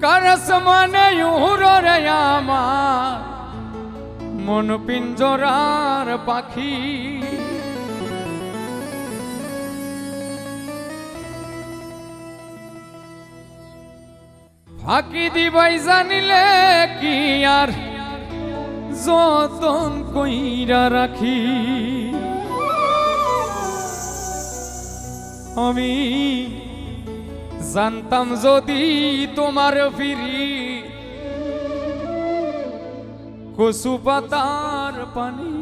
Cars মানে উড়রে আমার মন পিঞ্জরার পাখি, ফাঁকি দিবাই জানিলে কি আর যতন কইরা রাখি। আমি জানতাম যদি তোমার ফিরি কচু পাতার পানি,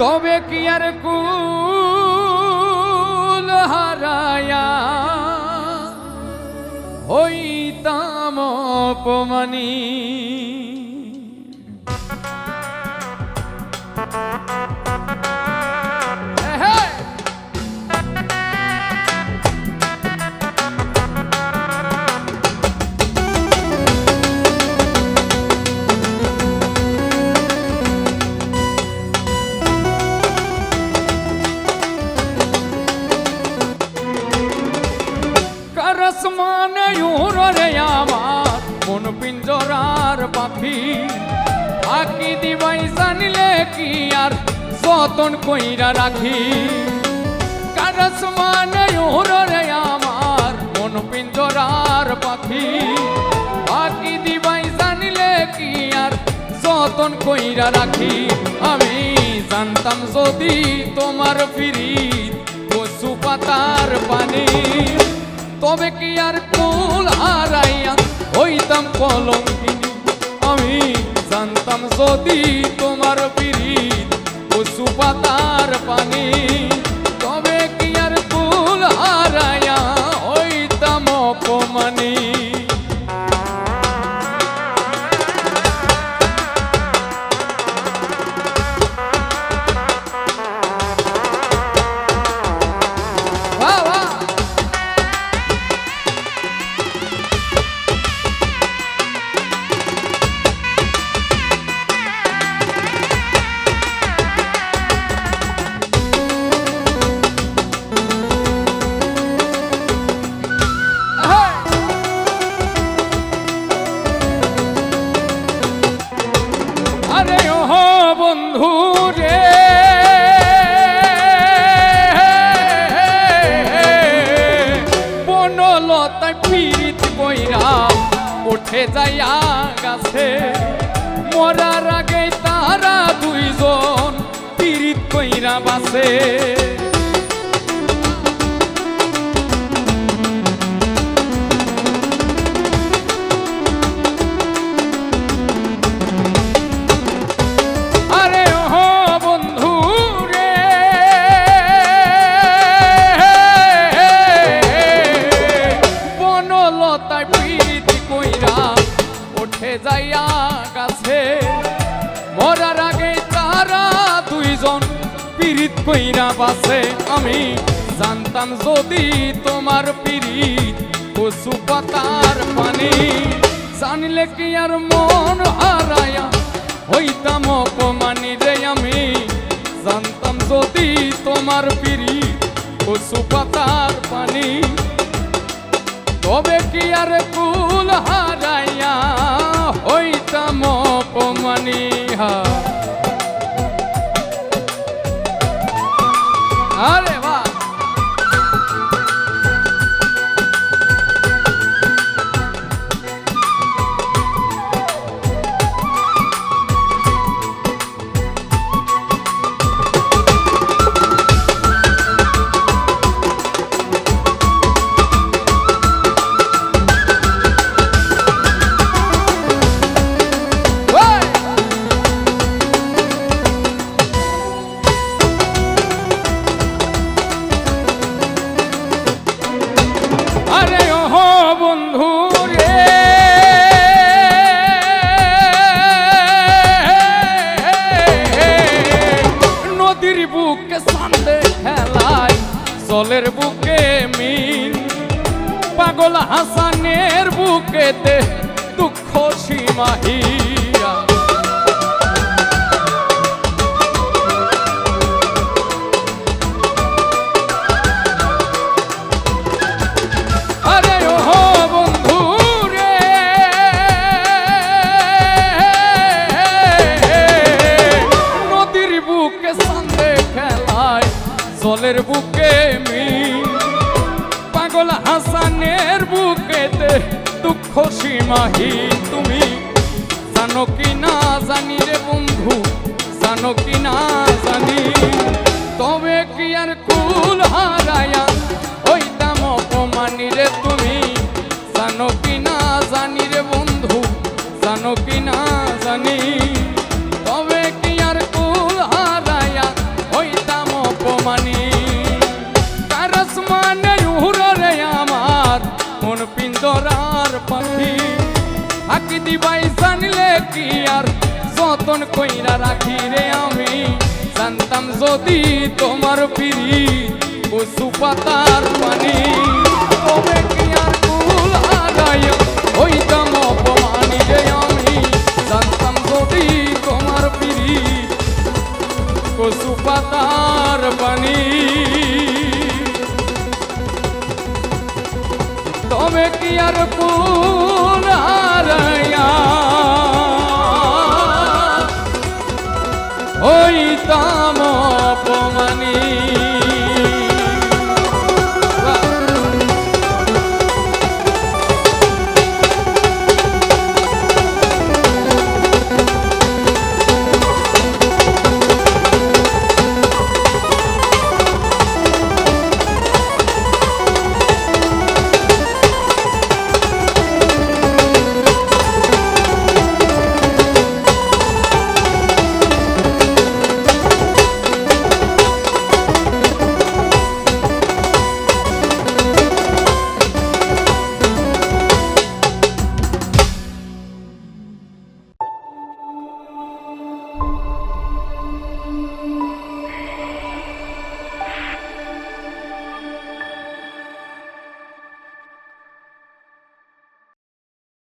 তবে কি আর কুল হারায়া হইতাম অপমানী। মানে উড়রে আমার মন পিঞ্জরার পাখি, ফাঁকি দিবাই জানিলে কি আর যতন কইরা রাখি। কারস মানে উড়রে আমার মন পিঞ্জরার পাখি, ফাঁকি দিবাই জানিলে কি আর যতন কইরা রাখি। আমি জানতাম যদি তোমার ফিরি কচু পাতার পানি, তবে কি আর কুল হারাইয়া হইতাম কলঙ্কিনী। আমি জানতাম যদি তোমার পিরিত কচু পাতার পানি, তবে কি আর কুল হারাইয়া হইতাম অপমানী। বন্ধু রে বনলতায় পীড়িত কইরা উঠে যাইয়া গাছে, মরার আগে তারা দুইজন পীড়িত কইরা বাসে। যাইয়া গাছে, মরার আগে তারা দুইজন পীড়িত কইরা বাসে। আমি জানতাম যদি তোমার পীড়িত কচু পাতার পানি, জানিলে কি আর মন হারায়া হইতাম অপমানী রে। আমি জানতাম যদি তোমার পীড়িত কচু পাতার পানি, তবে কি আর কুল হারাইয়া হইতাম অপমানী। আরে বাহ, বন্ধু রে নদীর বুকে সান্দে খেলায় জলের বুকে মিন, পাগল হাসানের বুকেতে দুঃখ সীমাহীন। আরে ও খুশি মাহি তুমি জানো কি না জানি রে বন্ধু, জানো কি না জানি। তবে কি আর কুল হারায়া হইতাম অপমানি রে তুমি জানো কি না জানি রে বন্ধু, জানো কি না জানি। তবে কি আর কুল হারায়া হইতাম অপমানি। কারস মানে উড়রে আমার মন পিন্দরার পাখি, আকি দিবাই জানলে কি আর যতন কইরা রাখি রে আমি। জানতাম যদি তোমার পিড়ি কচু পাতার পানি, তবে কি আর কুল হারায়া হইতাম অপমানি রে আমি। জানতাম যদি তোমার পিড়ি কচু পাতার পানি, তবে কি আর কুল হারায়া হইতাম